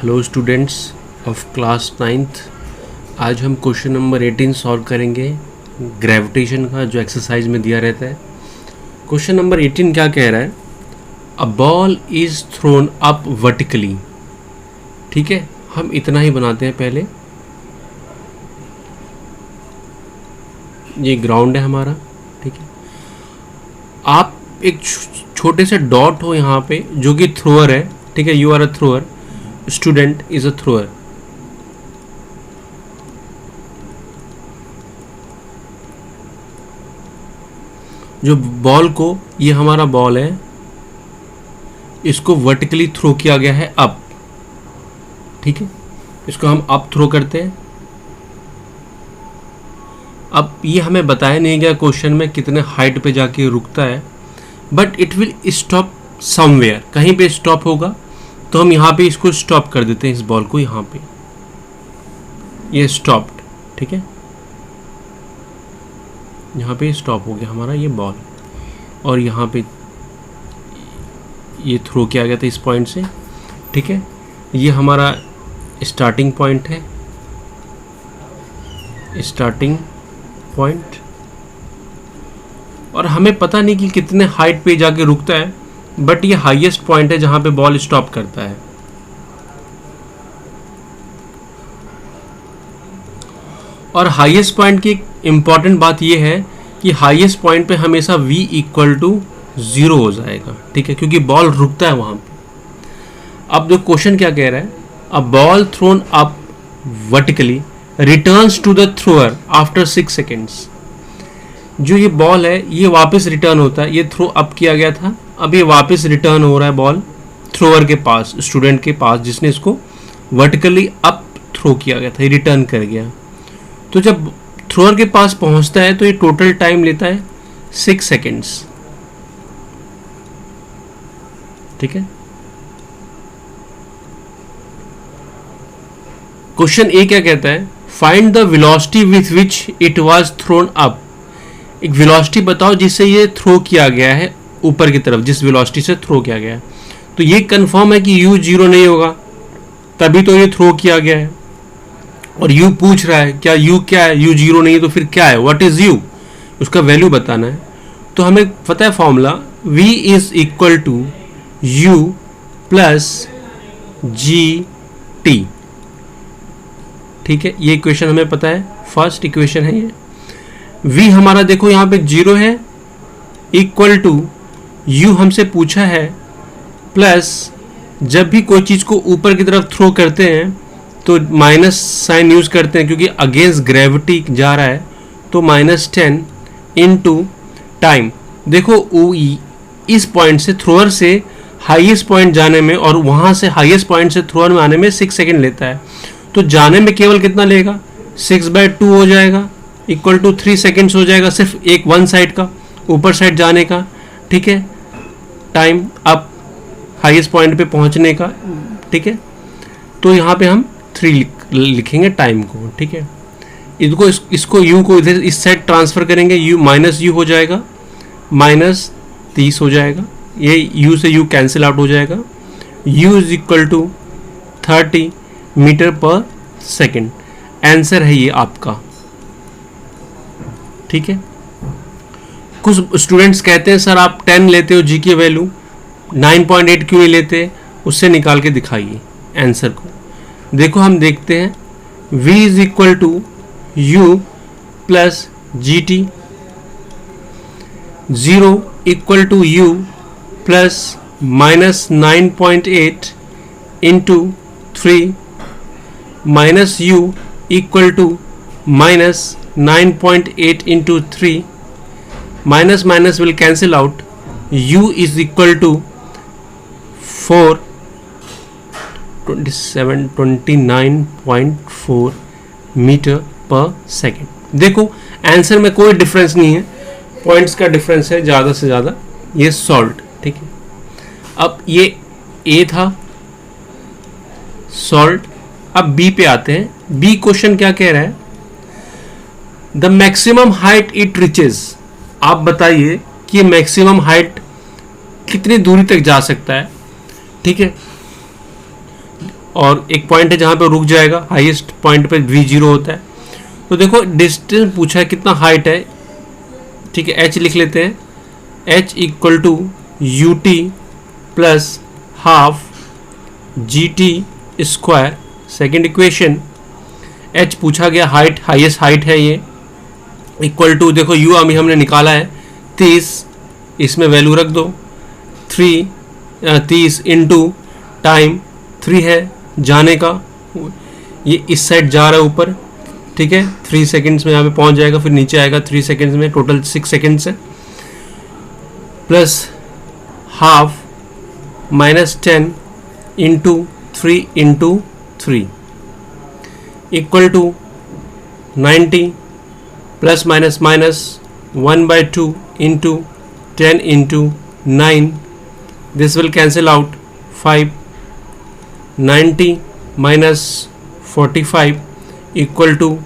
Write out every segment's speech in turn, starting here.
Hello students of class 9th। आज हम question number 18 solve करेंगे ग्रेविटेशन का, जो एक्सरसाइज में दिया रहता है। क्वेश्चन नंबर 18 क्या कह रहा है? A ball is throne up vertically. ठीक है, हम इतना ही बनाते हैं पहले। ये ग्राउंड है हमारा। ठीक है, आप एक छोटे से डॉट हो यहाँ पे जो कि थ्रोअर है। ठीक है, you are a thrower, student is a thrower. जो बॉल को, ये हमारा बॉल है, इसको वर्टिकली थ्रो किया गया है अप। ठीक है, इसको हम अप थ्रो करते हैं। अब ये हमें बताया नहीं गया क्वेश्चन में कितने हाइट पे जाके रुकता है, but it will stop somewhere, कहीं पे स्टॉप होगा। तो हम यहाँ पे इसको स्टॉप कर देते हैं, इस बॉल को यहाँ पे। ये स्टॉप्ड। ठीक है, यहाँ पे स्टॉप हो गया हमारा ये बॉल, और यहाँ पे ये थ्रो किया गया था इस पॉइंट से। ठीक है, ये हमारा स्टार्टिंग पॉइंट है, स्टार्टिंग पॉइंट। और हमें पता नहीं कि कितने हाइट पे जाके रुकता है, बट ये हाईएस्ट पॉइंट है जहां पे बॉल स्टॉप करता है। और हाईएस्ट पॉइंट की इंपॉर्टेंट बात ये है कि हाईएस्ट पॉइंट पे हमेशा v इक्वल टू 0 हो जाएगा। ठीक है, क्योंकि बॉल रुकता है वहां पे। अब जो क्वेश्चन क्या कह रहा है, a ball thrown up vertically returns to the thrower after 6 seconds. जो ये बॉल है ये वापस रिटर्न होता है। ये थ्रो अप किया गया था, अब ये वापस रिटर्न हो रहा है बॉल थ्रोअर के पास, स्टूडेंट के पास, जिसने इसको वर्टिकली अप थ्रो किया गया था, ये रिटर्न कर गया। तो जब थ्रोअर के पास पहुंचता है तो ये टोटल टाइम लेता है 6 सेकेंड्स। ठीक है, क्वेश्चन ए क्या कहता है? Find the velocity with which it was thrown up. एक वेलोसिटी बताओ जिससे ये थ्रो किया गया है ऊपर की तरफ, जिस वेलोसिटी से थ्रो किया गया है। तो ये कंफर्म है कि u 0 नहीं होगा, तभी तो ये थ्रो किया गया है। और u पूछ रहा है क्या u क्या है, u 0 नहीं है तो फिर क्या है, व्हाट इज u, उसका वैल्यू बताना है। तो हमें पता है formula, v is equal to u plus gt। ठीक है, ये इक्वेशन हमें पता है, फर्स्ट इक्वेशन है ये। v हमारा देखो यहाँ पे 0 है, इक्वल टू u हमसे पूछा है, प्लस जब भी कोई चीज़ को ऊपर की तरफ थ्रो करते हैं तो माइनस साइन यूज़ करते हैं, क्योंकि अगेंस्ट ग्रेविटी जा रहा है। तो -10 इनटू टाइम। देखो इस पॉइंट से, थ्रोअर से हाईएस्ट पॉइंट जाने में और वहाँ से हाईएस्ट पॉइंट से थ्रोअर में आने में 6 सेकेंड लेता है। तो जाने में केवल कितना लेगा, 6/2 हो जाएगा, इक्वल टू 3 सेकेंड्स हो जाएगा, सिर्फ एक वन साइड का, ऊपर साइड जाने का। ठीक है, टाइम अब हाईएस्ट पॉइंट पे पहुंचने का। ठीक है, तो यहाँ पे हम 3 लिखेंगे टाइम को। ठीक है, इसको u को इधर इस साइड ट्रांसफर करेंगे, u माइनस u हो जाएगा, -30 हो जाएगा। ये u से u कैंसिल आउट हो जाएगा। u is equal to 30 metre per second. Answer है ये आपका। ठीक है, कुछ स्टूडेंट्स कहते हैं सर आप 10 लेते हो जी की वैल्यू, 9.8 क्यों नहीं लेते, उससे निकाल के दिखाइए आंसर को। देखो हम देखते हैं, v is equal to u plus G T, 0 equal to u plus -9.8 into 3 minus u equal to -9.8 into 3, minus minus will cancel out, u is equal to 29.4 metre per second. देखो answer में कोई difference नहीं है, points का difference है ज़्यादा से ज़्यादा। ये सॉल्व्ड। ठीक है, अब ये ए था, सॉल्व्ड। अब बी पे आते हैं। बी क्वेश्चन क्या कह रहा है, the maximum height it reaches. आप बताइए कि मैक्सिमम हाइट कितनी दूरी तक जा सकता है। ठीक है, और एक पॉइंट है जहाँ पे रुक जाएगा, हाईएस्ट पॉइंट पे v0 होता है। तो देखो डिस्टेंस पूछा है कितना हाइट है, ठीक है, h लिख लेते हैं, h equal to U T plus half G T square. Second equation, h पूछा गया हाइट, हाईएस्ट हाइट है ये, इक्वल टू देखो u अभी हमने निकाला है 30, इसमें वैल्यू रख दो 30 इंटू टाइम 3 है जाने का, ये इस साइड जा रहा है ऊपर, ठीक है, 3 सेकेंड्स में यहाँ पे पहुँच जाएगा, फिर नीचे आएगा 3 सेकेंड्स में, टोटल 6 सेकेंड्स है, plus half -10 into 3 into 3 equal to 90 plus minus minus 1/2 into 10 into 9, this will cancel out 5, 90 minus 45 equal to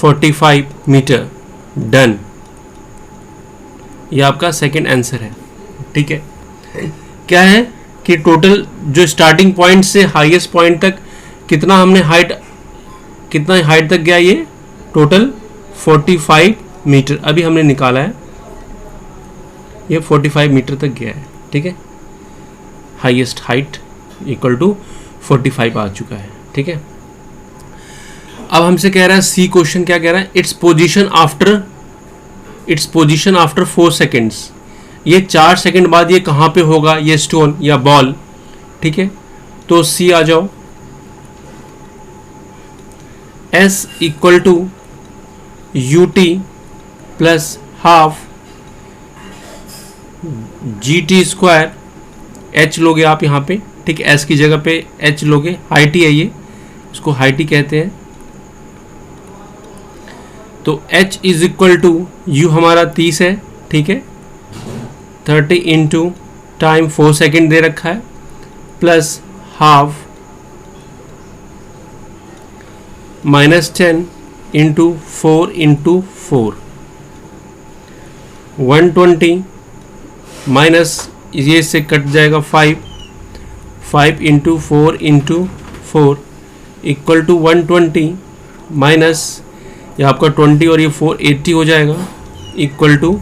45 metre. Done, ये आपका सेकेंड आंसर है, ठीक है। क्या है कि टोटल जो स्टार्टिंग पॉइंट से हाईएस्ट पॉइंट तक कितना हमने हाइट, कितना हाइट तक गया, ये टोटल 45 मीटर अभी हमने निकाला है, ये 45 मीटर तक गया है, ठीक है, हाईएस्ट हाइट इक्वल टू 45 आ चुका है, ठीक है। अब हमसे कह रहा है सी क्वेश्चन, क्या कह रहा है, इट्स पोजीशन आफ्टर 4 सेकेंड्स, ये 4 सेकेंड बाद ये कहाँ पे होगा, ये स्टोन या बॉल, ठीक है। तो सी आ जाओ, S equal to U T plus half G T square, H लोगे आप यहाँ पे, ठीक है, एस की जगह पे एच लोगे, हाइट ही है ये, इसको हाइट ही कहते हैं। तो h is equal to U हमारा 30 है, ठीक है, 30 इंटू टाइम 4 सेकेंड दे रखा है, plus half -10 into 4 into 4, 120 minus ये से कट जाएगा 5 into 4 into 4 equal to 120 minus ये आपका 20 और ये 4 80 हो जाएगा, इक्वल टू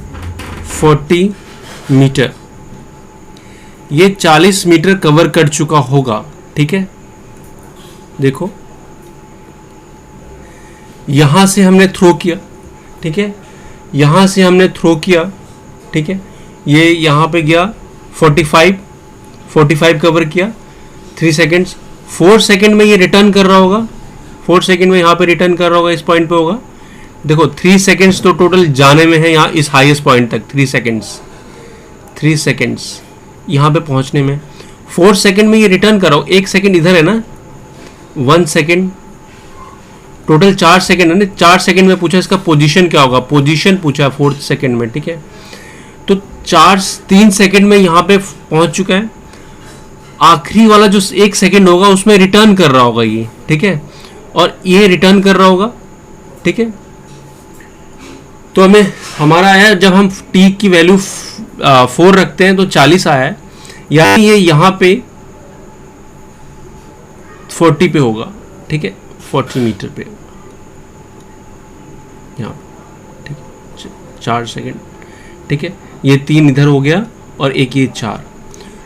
40 मीटर। ये 40 मीटर कवर कर चुका होगा, ठीक है। देखो यहां से हमने थ्रो किया, ठीक है, यहां से हमने थ्रो किया, ठीक है, ये यहां पे गया 45 कवर किया, 3 सेकेंड्स, 4 सेकेंड में ये रिटर्न कर रहा होगा, 4 सेकेंड में यहाँ पे रिटर्न कर रहा होगा, इस पॉइंट पे होगा। देखो 3 सेकेंड्स तो टोटल जाने में है यहाँ इस हाईएस्ट पॉइंट तक, 3 सेकेंड्स यहाँ पे पहुँचने में, 4 सेकेंड में ये रिटर्न कर रहा हो, 1 सेकेंड इधर है ना, 1 सेकेंड, टोटल 4 सेकेंड है ना, 4 सेकेंड में पूछा इसका पोजीशन क्या होगा, पोजीशन पूछा है 4th सेकेंड में, ठीक है। तो 3 सेकेंड में यहाँ पे पहुँच चुका है, आखिरी वाला जो 1 सेकेंड होगा उसमें रिटर्न कर रहा होगा ये, ठीक है, और ये रिटर्न कर रहा होगा, ठीक है। तो हमें हमारा आया, जब हम t की वैल्यू 4 रखते हैं तो 40 आया है, यानी ये यहाँ पे 40 पे होगा, ठीक है, 40 मीटर पे यहाँ, ठीक है, 4 सेकेंड, ठीक है, ये 3 इधर हो गया और एक ये 4,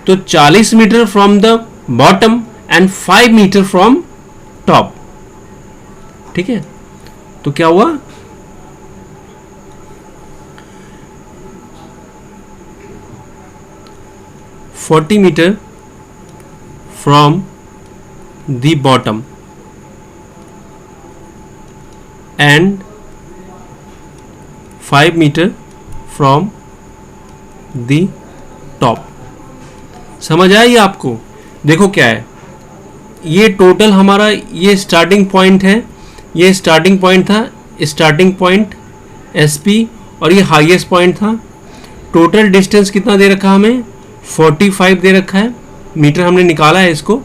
तो 40 metre from the bottom and 5 metre from top, ठीक है। तो क्या हुआ, $40 metre from the bottom and 5 metre from the top. समझ आया ये आपको? देखो क्या है, ये टोटल हमारा ये स्टार्टिंग पॉइंट है, ये स्टार्टिंग पॉइंट था, स्टार्टिंग पॉइंट SP, और ये हाईएस्ट पॉइंट था। टोटल डिस्टेंस कितना दे रखा हमें, 45 दे रखा है, मीटर हमने निकाला है इसको,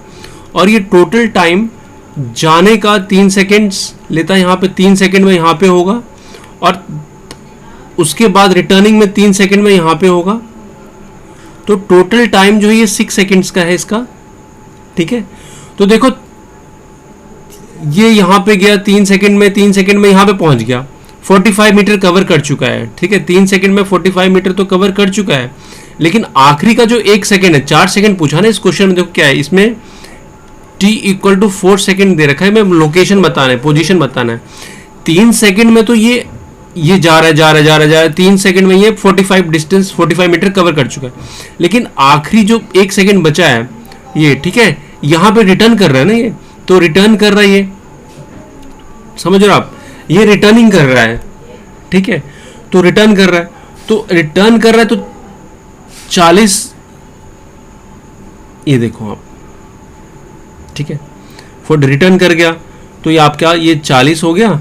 और ये टोटल टाइम जाने का 3 सेकेंड्स लेता है, यहाँ पे 3 सेकेंड में यहाँ पे होगा, और उसके बाद रिटर्निंग में 3 सेकेंड में यहाँ पे होगा। तो टोटल टाइम जो है ये 6 सेकेंड्स का है इसका, ठीक है। तो देखो ये यहाँ पे गया 3 सेकंड में, 3 सेकंड में यहाँ पे पहुँच गया, 45 मीटर कवर कर चुका है। ठीक है, 3 सेकंड में 45 मीटर तो कवर कर चुका है, लेकिन आखिरी का जो 1 सेकंड है, 4 सेकंड पूछा ना इस क्वेश्चन में, देखो क्या है इसमें t इक्वल टू 4 सेकेंड दे रखा है, मैं लोकेशन बताना है, पोजीशन बताना है। 3 सेकेंड में तो ये जा रहा है 3 सेकेंड में ये 45 मीटर कवर कर चुका है, लेकिन आखिरी जो 1 सेकेंड बचा है ये, ठीक है, यहाँ पे रिटर्न कर रहा है ना ये, तो रिटर्न कर रहा है ये, समझ रहे हो आप, ये रिटर्निंग कर रहा है। ठीक है, तो रिटर्न कर रहा है, तो 40, ये देखो आप, ठीक है, फॉर रिटर्न कर गया, तो ये आपका ये 40 हो गया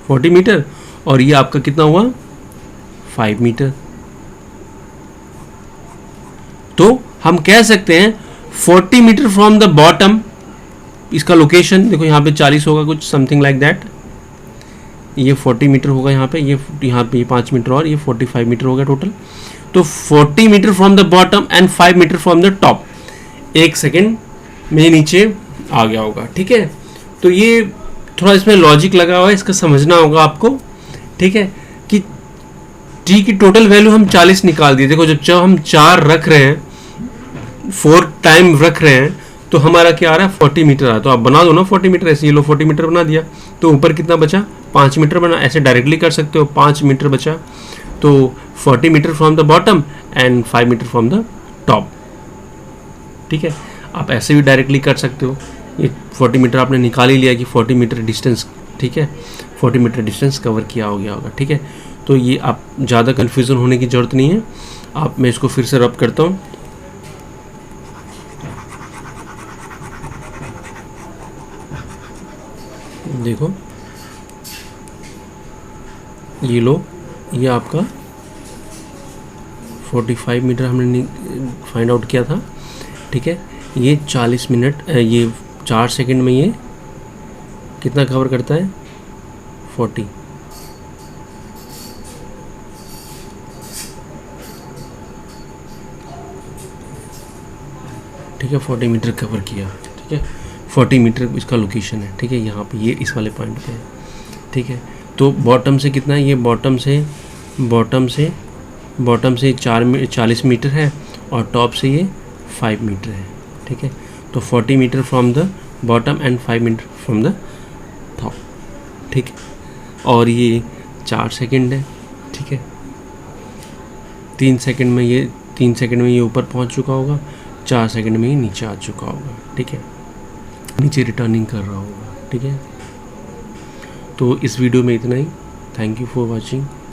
40 मीटर, और ये आपका कितना हुआ 5 मीटर। तो हम कह सकते हैं 40 मीटर फ्रॉम द बॉटम, इसका लोकेशन देखो यहाँ पे 40 होगा कुछ समथिंग लाइक दैट, ये 40 मीटर होगा यहाँ पे, ये 5 मीटर और ये 45 मीटर हो गया टोटल। तो 40 metre from the bottom and 5 metre from the top, 1 second में नीचे आ गया होगा। ठीक है, तो ये थोड़ा इसमें लॉजिक लगा हुआ है, इसका समझना होगा आपको। ठीक है, कि टी की टोटल वैल्यू हम 40 निकाल दिए। देखो जब हम 4 रख रहे हैं, 4 टाइम रख रहे हैं, तो हमारा क्या आ रहा है 40 मीटर आ रहा है। तो आप बना दो ना 40 मीटर, ऐसे ये लो 40 मीटर बना दिया, तो ऊपर कितना बचा 5 मीटर बना, ऐसे डायरेक्टली कर सकते हो, 5 मीटर बचा। तो 40 metre from the bottom and 5 metre from the top. ठीक है, आप ऐसे भी डायरेक्टली कर सकते हो, ये 40 मीटर आपने निकाल ही लिया कि 40 मीटर डिस्टेंस, ठीक है, 40 मीटर डिस्टेंस कवर किया हो गया होगा। ठीक है, तो ये आप ज़्यादा कन्फ्यूज़न होने की ज़रूरत नहीं है। आप, मैं इसको फिर से रब करता हूँ, देखो ये लो, ये आपका 45 मीटर हमने फाइंड आउट किया था। ठीक है, ये 40 मिनट, ये 4 सेकंड में ये कितना कवर करता है 40। ठीक है, 40 मीटर कवर किया। ठीक है, 40 मीटर इसका लोकेशन है। ठीक है, यहाँ पे ये इस वाले पॉइंट पे है। ठीक है, तो बॉटम से कितना है, ये बॉटम से 40 मीटर है, और टॉप से ये 5 मीटर है। ठीक है, तो 40 metre from the bottom and 5 metre from the top. ठीक है, और ये 4 सेकंड है। ठीक है, 3 सेकंड में ये ऊपर पहुंच चुका होगा, 4 सेकंड में ये नीचे आ चुका होगा। ठीक है, नीचे रिटर्निंग कर रहा होगा। ठीक है, तो इस वीडियो में इतना ही। Thank you for watching.